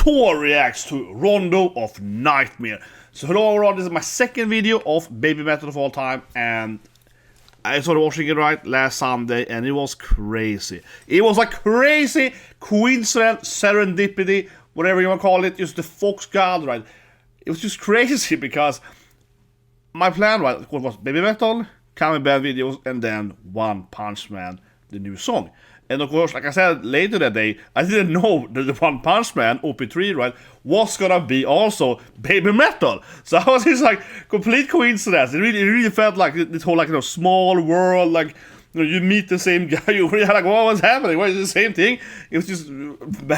Thor reacts to Rondo of Nightmare. So hello everyone, this is my second video of baby metal of all time, and I started watching it right last Sunday and it was crazy. It was a crazy coincidence, serendipity, whatever you want to call it, just the Fox God, right? It was just crazy because my plan, right, was baby metal, coming band videos, and then One Punch Man, the new song. And of course, like I said later that day, I didn't know that the One Punch Man, OP3, right, was gonna be also baby metal. So I was just like, complete coincidence. It really felt like this whole, like, you know, small world, like, you know, you meet the same guy, you really like, what was happening? What is the same thing? It was just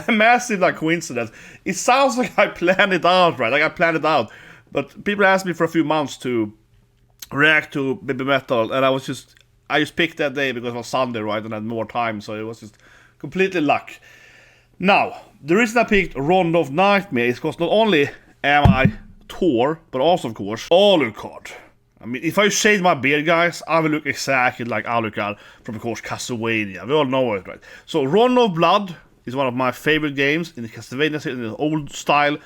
massive, like, coincidence. It sounds like I planned it out, right? Like I planned it out. But people asked me for a few months to react to baby metal, and I just picked that day because it was Sunday, right, and I had more time, so it was just completely luck. Now, the reason I picked Rondo of Nightmare is because not only am I Thor, but also, of course, ALUCARD. I mean, if I shade my beard, guys, I will look exactly like ALUCARD from, of course, Castlevania. We all know it, right? So, Rondo of Blood is one of my favorite games in the Castlevania series, in the old style.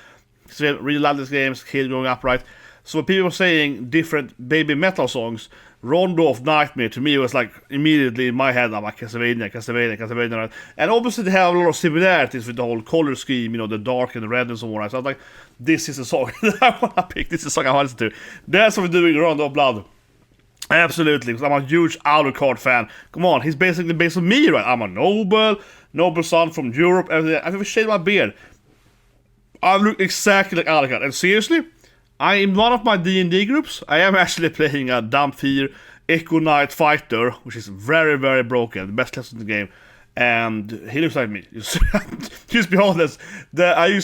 I really love these games, kid growing up, right? So when people were saying different baby metal songs, Rondo of Nightmare to me was like immediately in my head, I'm like Castlevania, right? And obviously they have a lot of similarities with the whole color scheme, you know, the dark and the red and so on, right? So I was like, this is a song I want to pick, this is a song I want to do. That's what we're doing, Rondo of Blood. Absolutely, because I'm a huge ALUCARD fan. Come on, he's basically based on me, right? I'm a noble son from Europe, everything. I've shaved my beard. I look exactly like ALUCARD, and seriously, I in one of my D&D groups, I am actually playing a Dhampir Echo Knight Fighter, which is very, very broken, the best class in the game, and he looks like me. Just be honest, I'm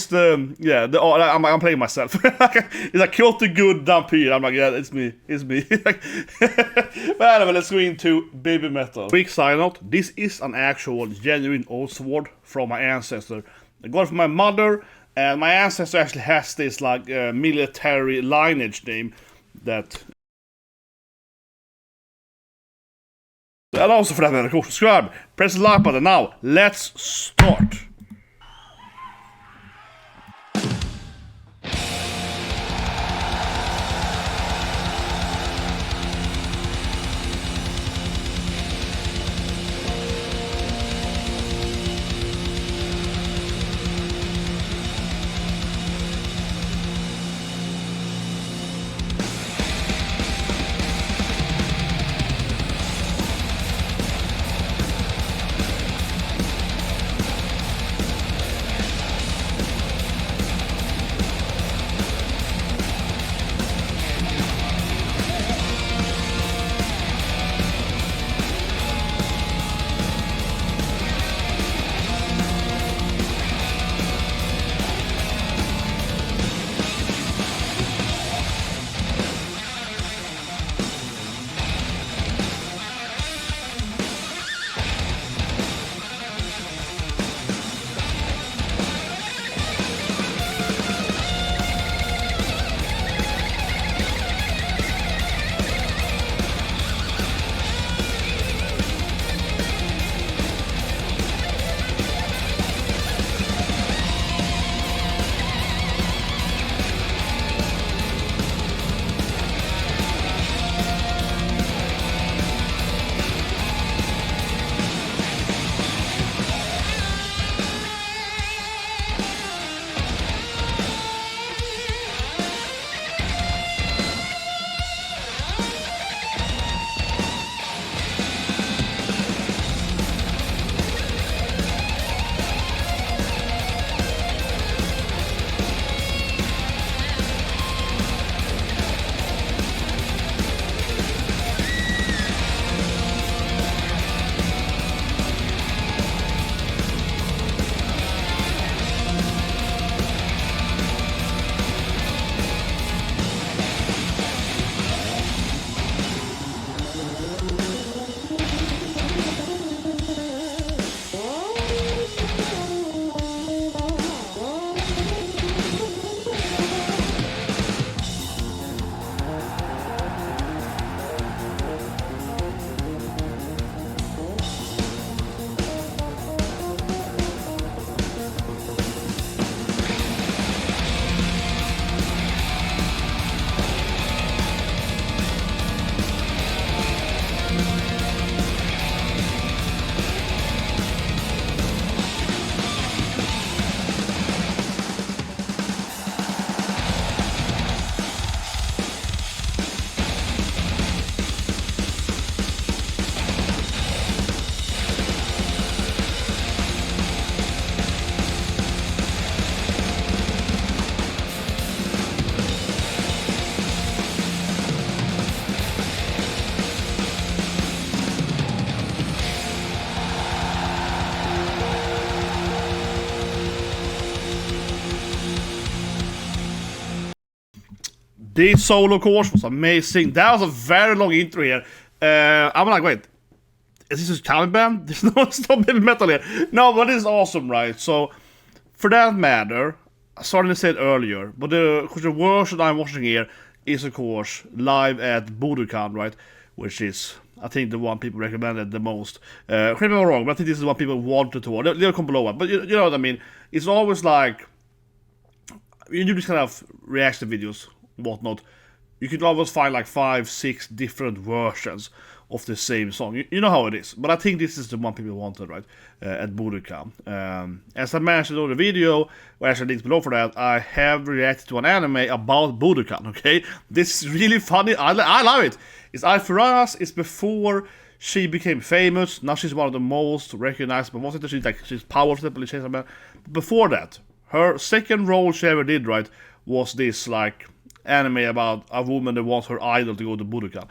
playing myself. It's like Kyoto good Dhampir. I'm like, yeah, it's me. But anyway, let's go into baby metal. Quick side note: this is an actual genuine old sword from my ancestor. I got it from my mother. And my ancestor actually has this, like, military lineage name that... And also for that matter, go subscribe, press the like button now. Let's start. This solo course was amazing. That was a very long intro here. I'm like, wait, is this a talent band? There's no baby metal here. No, but it's awesome, right? So, for that matter, I started to say it earlier, but the version I'm watching here is, of course, live at Budokan, right? Which is, I think, the one people recommended the most. Correct me if I'm wrong, but I think this is the one people wanted to watch. They'll come below it, but you know what I mean? It's always like, you do these kind of reaction videos, whatnot, you can always find like 5-6 different versions of the same song. You know how it is. But I think this is the one people wanted, right? At Budokan. As I mentioned in the video, or actually links below for that, I have reacted to an anime about Budokan, okay? This is really funny. I love it. It's for us, it's before she became famous. Now she's one of the most recognizable voices. She's powerful. Before that, her second role she ever did, right, was this like anime about a woman that wants her idol to go to Budokan.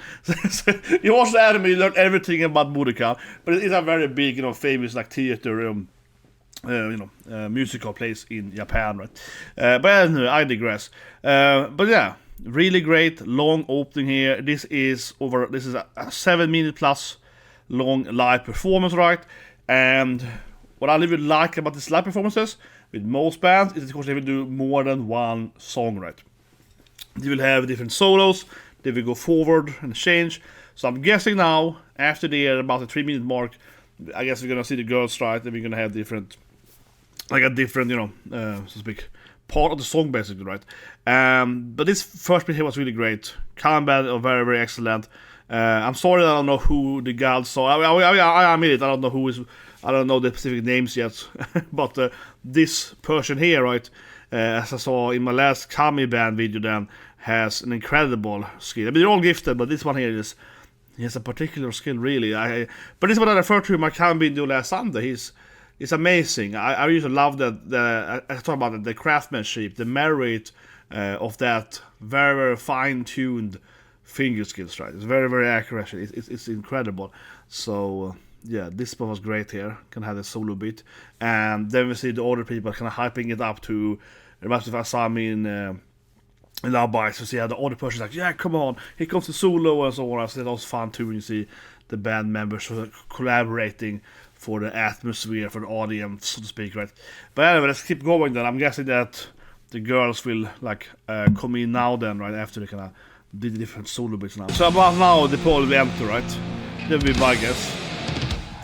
So you watch the anime, you learn everything about Budokan, but it's a very big, famous like theater, musical place in Japan, right? But anyway, I digress. But yeah, really great long opening here. This is a 7-minute plus long live performance, right? And what I really like about these live performances with most bands is, of course, they will do more than one song, right? They will have different solos, they will go forward and change. So I'm guessing now, after about the 3-minute mark, I guess we're gonna see the girls, right? And we're gonna have a different, so to speak, part of the song basically, right? But this first bit here was really great. Combat are very, very excellent. I'm sorry that I don't know who the gods are. I admit it, I don't know the specific names yet. But this person here, right? As I saw in my last Kami band video, then has an incredible skill. I mean, they're all gifted, but this one here he has a particular skill, really. But this is what I referred to in my Kami video last Sunday. He's amazing. I really love that. I talk about the craftsmanship, the merit of that very, very fine-tuned finger skills, right? It's very, very accurate. It's incredible. So yeah, this part was great here. Can have the solo bit, and then we see the other people kind of hyping it up to. Reminds me of Asami in LOVEBITES. So see how the other person's like, yeah, come on, here comes the solo and so on. So that was fun too when you see the band members collaborating for the atmosphere, for the audience, so to speak, right? But anyway, let's keep going then. I'm guessing that the girls will come in now then, right, after they kind of did the different solo bits now. So about now the poll will be empty, right? That will be my guess.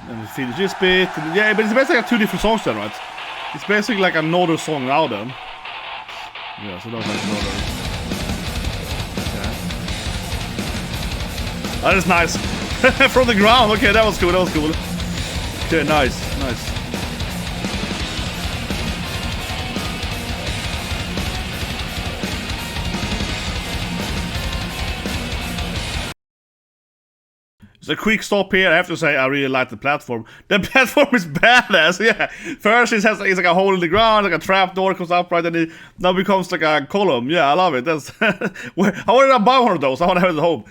And we finish this bit. Yeah, but it's basically like 2 different songs then, right? It's basically like another song now then. Yeah, so that was like another. Okay. That is nice. From the ground. Okay, that was cool. Okay, nice. A quick stop here. I have to say I really like the platform. The platform is badass. Yeah. First it's like a hole in the ground, like a trap door comes up, right, and it now becomes like a column. Yeah, I love it. That's I wanted to buy one of those. I want to have it at home.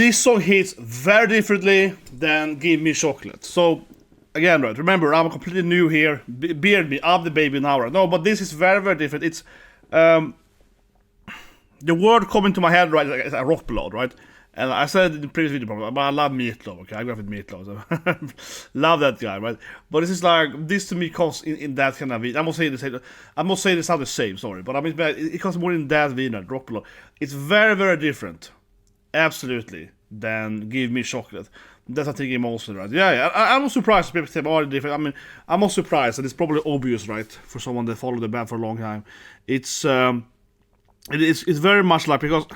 this song hits very differently than Give Me Chocolate. So again, right, remember, I'm completely new here. Beard me, I'm the baby now, right? No, but this is very, very different. It's the word coming to my head, right, is a rock ballad, right? And I said in the previous video, probably, but I love Meatloaf, okay? I grew up with Meatloaf, so love that guy, right? But this is like, this to me comes in that kind of, I must say this sound the same, sorry, but I mean, it comes more in that vein, rock ballad. It's very, very different, absolutely, than Give Me Chocolate. That's I think emotion, right? Yeah, I'm not surprised people say, oh, different. I mean, I'm not surprised, and it's probably obvious, right, for someone that followed the band for a long time. It's very much like, because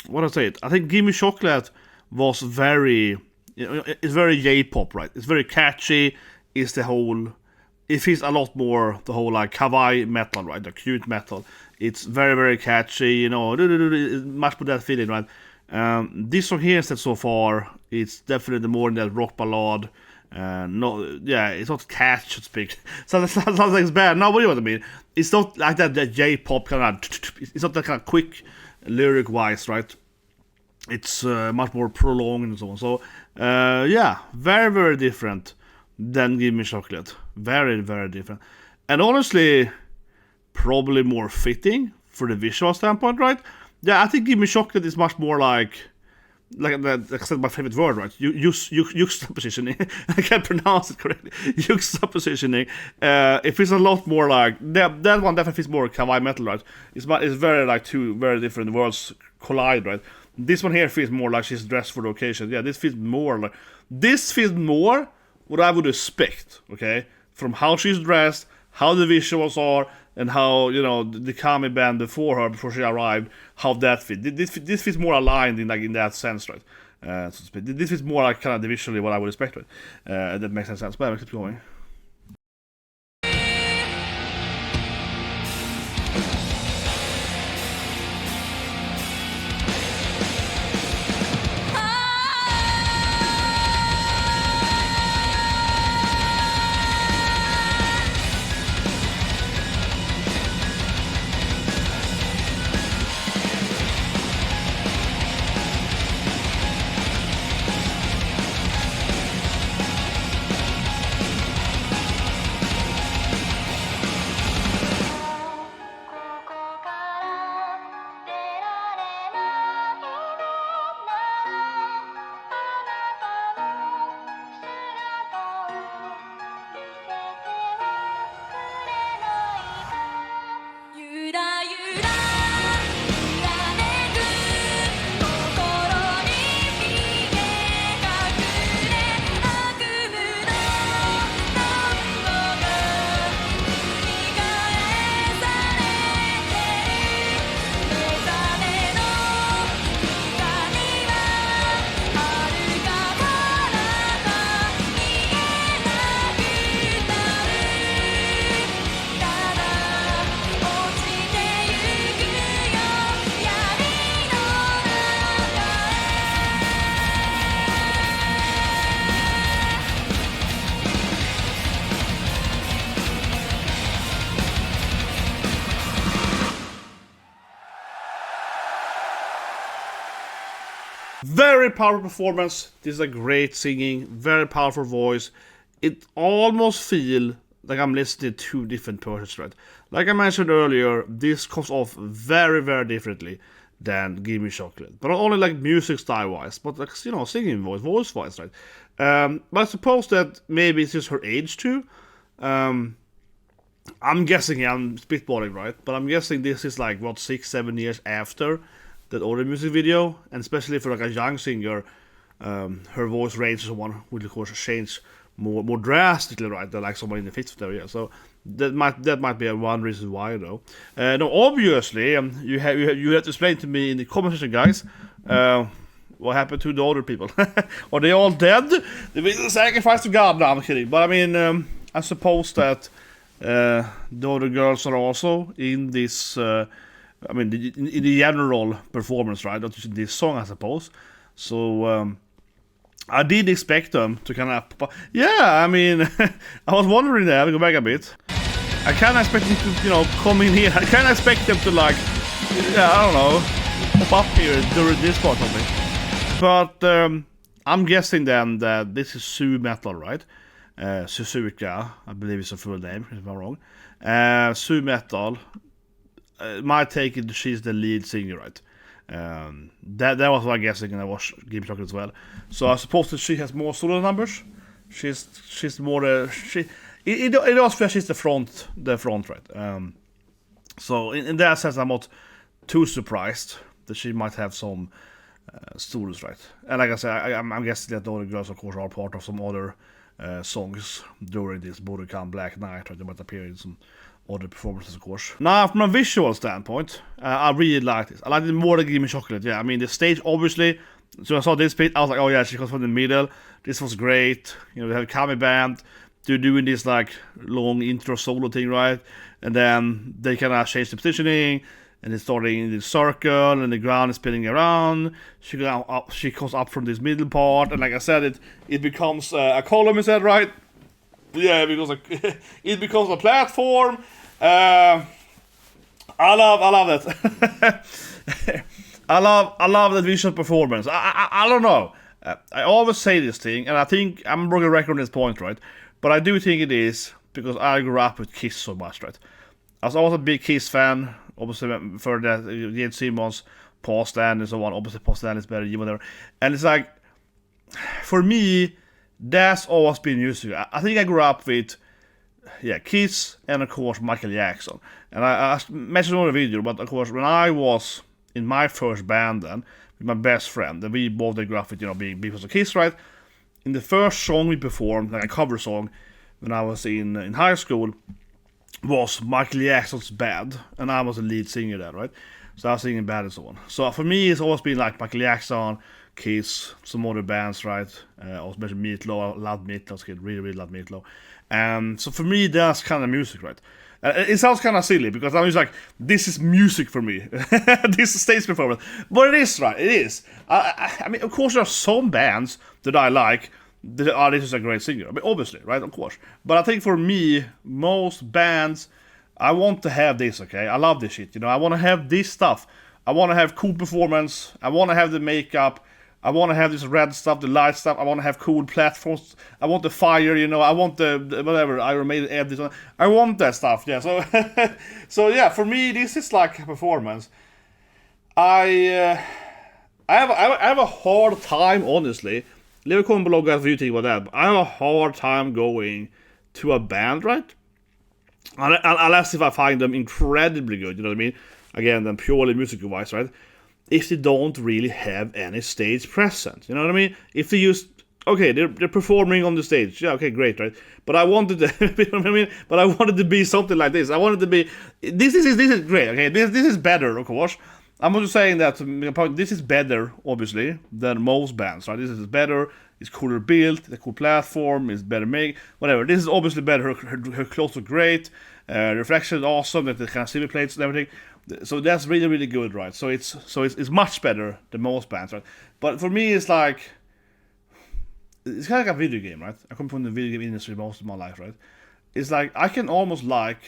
what I say it, I think Gimme Chocolate was very, it's very J-pop, right? It's very catchy. It's the whole, it feels a lot more the whole like kawaii metal, right? The cute metal. It's very, very catchy, you know, much more that feeling, right? This song here instead so far, it's definitely more in that rock ballad. It's not catchy, so to speak. Sounds like it's bad. No, what do you want I mean? It's not like that J-pop kind of. It's not that kind of quick lyric-wise, right? It's much more prolonged and so on. So very, very different than Give Me Chocolate. Very, very different. And honestly, probably more fitting for the visual standpoint, right? Yeah, I think Give Me Chocolate is much more like I said, my favorite word, right? Juxtapositioning. I can't pronounce it correctly. Juxtapositioning. It feels a lot more like that one definitely feels more kawaii metal, right? It's very like two very different worlds collide, right? This one here feels more like she's dressed for the occasion. Yeah, this feels more what I would expect, okay? From how she's dressed, how the visuals are, and how, you know, the Kami band before she arrived, how that fit. This fits more aligned in that sense, right? So to speak. This is more like kind of visually what I would expect, right? That makes sense. But keep going. Very powerful performance. This is a great singing, very powerful voice. It almost feels like I'm listening to two different persons, right? Like I mentioned earlier, this comes off very, very differently than Give Me Chocolate. But not only like music style-wise, but like, you know, singing voice-wise, right? But I suppose that maybe it's just her age too. I'm guessing, I'm spitballing, right? But I'm guessing this is like, what, 6-7 years after that older music video, and especially for like a young singer, her voice range is one will of course change more drastically, right, than like someone in the 50s there. Yeah, so that might be one reason why, though. No, obviously, you have to explain to me in the comment section, guys, what happened to the older people. Are they all dead? They were sacrificed to God. No, I'm kidding. But I mean, I suppose that the other girls are also in this. I mean, in the general performance, right? Not just this song, I suppose. So I did expect them to kind of, yeah. I mean, I was wondering that. I'll go back a bit. I kind of expect them to, you know, come in here. I kind of expect them to like, yeah, I don't know, pop up here during this part of it. But I'm guessing then that this is Moametal, right? Suzuka, I believe it's a full name, if I'm wrong. Moametal, my take is she's the lead singer, right? That was my guessing, and I watched Gimme Chocolate as well. So I suppose that she has more solo numbers. She's more it also feels she's the front, right? So in that sense, I'm not too surprised that she might have some solos, right? And like I said, I'm guessing that the other girls, of course, are part of some other songs during this Budokan Black Night, right? They might appear in some other performances, of course. Now, from a visual standpoint, I really like this. I like it more than Gimme Chocolate. Yeah, I mean, the stage, obviously. So I saw this bit, I was like, oh yeah, she comes from the middle. This was great. You know, we have a Fami band. They're doing this like long intro solo thing, right? And then they kind of change the positioning, and it's starting in this circle, and the ground is spinning around. She goes up from this middle part, and like I said, it becomes a column instead, right? Yeah, because it becomes a platform. I love that. I love that visual performance. I don't know. I always say this thing, and I think I'm a broken record on this point, right? But I do think it is because I grew up with Kiss so much, right? I was always a big Kiss fan. Obviously, for that, Gene Simmons, Paul Stanley, and so on. Obviously, Paul Stanley is better, whatever. And it's like, for me, that's always been music. I think I grew up with, Kiss, and of course Michael Jackson. And I mentioned on the video, but of course when I was in my first band then, with my best friend, and we both grew up with, being because of Kiss, right? In the first song we performed, like a cover song, when I was in high school, was Michael Jackson's Bad, and I was the lead singer there, right? So I was singing Bad and so on. So for me, it's always been like Michael Jackson, Kiss, some other bands, right? Also mentioned Meatloaf. I love Meatloaf. I really love Meatloaf. So for me, that's kind of music, right? It sounds kind of silly because I'm just like, this is music for me. This is stage performance. But it is, right? It is. I mean, of course, there are some bands that I like that are, this is a great singer. I mean, obviously, right? Of course. But I think for me, most bands, I want to have this, okay? I love this shit, I want to have this stuff. I want to have cool performance. I want to have the makeup. I want to have this red stuff, the light stuff. I want to have cool platforms. I want the fire, I want the whatever, Iron Maiden edit. I want that stuff, yeah. So, so yeah, for me, this is like a performance. I have a hard time, honestly. Leave a comment below, guys, what you think about that. But I have a hard time going to a band, right? Unless if I find them incredibly good, you know what I mean? Again, then purely music-wise, right? If they don't really have any stage presence, you know what I mean? If they just, okay, they're performing on the stage, yeah, okay, great, right? But I wanted to, you know what I mean? But I wanted to be something like this. I wanted to be, this is great, okay? This is better, of course. I'm just saying that this is better, obviously, than most bands, right? This is better, it's cooler built, the cool platform, it's better made, whatever. This is obviously better, her clothes are great, reflection is awesome, the kind of silver plates and everything. So that's really good, right? So it's much better than most bands, right? But for me, it's like, it's kind of like a video game, right? I come from the video game industry most of my life, right? It's like I can almost like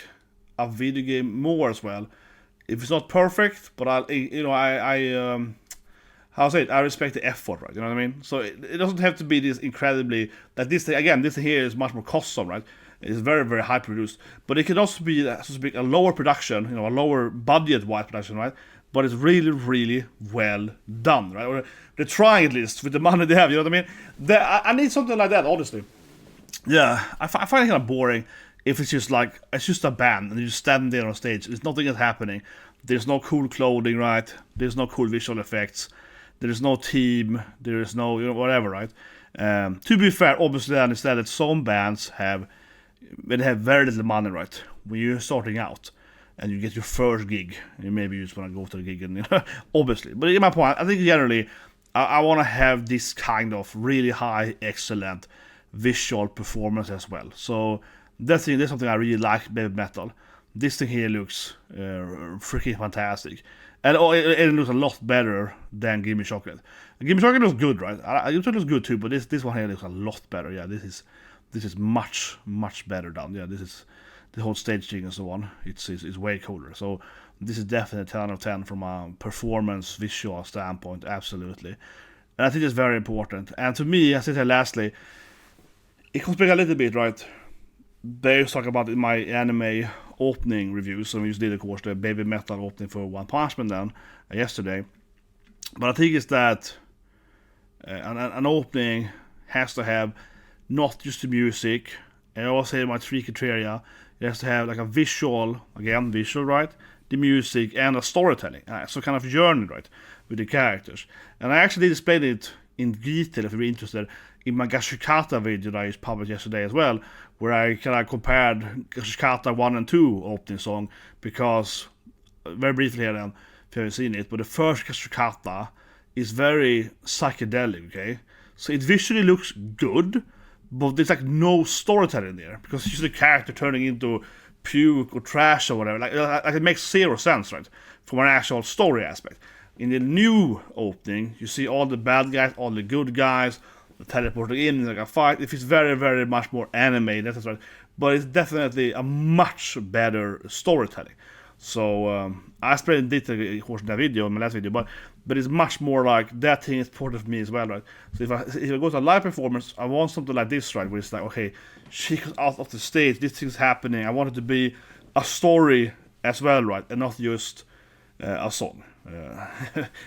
a video game more as well. If it's not perfect, but how say it? I respect the effort, right? You know what I mean? So it doesn't have to be this incredibly, like this thing, again, this thing here is much more costly, right? It's very high produced, but it can also be a lower production, a lower budget-wise production, right? But it's really well done, right? Or they're trying at least with the money they have, you know what I mean? I need something like that, honestly. Yeah, I find it kind of boring if it's just like, it's just a band and you just stand there on stage. There's nothing that's happening. There's no cool clothing, right? There's no cool visual effects. There's no team. There is no, whatever, right? To be fair, obviously, I understand that some bands have, when they have very little money, right? When you're starting out and you get your first gig, and maybe you just want to go to the gig, and obviously. But in my point, I think generally, I want to have this kind of really high, excellent visual performance as well. So that's something I really like, BABYMETAL. This thing here looks freaking fantastic. And it looks a lot better than Gimme Chocolate. Gimme Chocolate looks good, right? Gimme Chocolate looks good too, but this one here looks a lot better. Yeah, this is much better done. Yeah, this is the whole stage thing and so on. It's way cooler. So this is definitely a 10 out of 10 from a performance visual standpoint, absolutely. And I think it's very important. And to me, as I said lastly, it comes back a little bit, right? They talk about in my anime opening reviews, and we just did, of course, the BABYMETAL opening for One Punch Man then yesterday. But I think it's that an opening has to have not just the music. I always say my 3 criteria. It has to have like a visual, again, visual, right? The music and a storytelling. So kind of journey, right? With the characters. And I actually displayed it in detail, if you're interested, in my Gachiakuta video that I just published yesterday as well, where I kind of compared Gachiakuta 1 and 2 opening song, because, very briefly here then, if you haven't seen it, but the first Gachiakuta is very psychedelic, okay? So it visually looks good, but there's like no storytelling there, because it's just a character turning into puke or trash or whatever. Like it makes zero sense, right? From an actual story aspect. In the new opening, you see all the bad guys, all the good guys, teleporting in like a fight. It feels very, very much more anime, that's right. But it's definitely a much better storytelling. So I explained in detail, of course, in that video, in my last video, but it's much more like that thing is important for me as well, right? So if I go to a live performance, I want something like this, right? Where it's like, okay, she goes out of the stage, this thing's happening. I want it to be a story as well, right? And not just a song.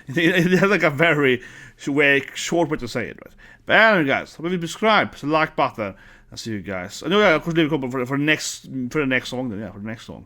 It has like a very short way to say it, right? But anyway, guys, hope you subscribe, hit the like button, and see you guys. I know, of course, leave a comment for the next song then, yeah, for the next song.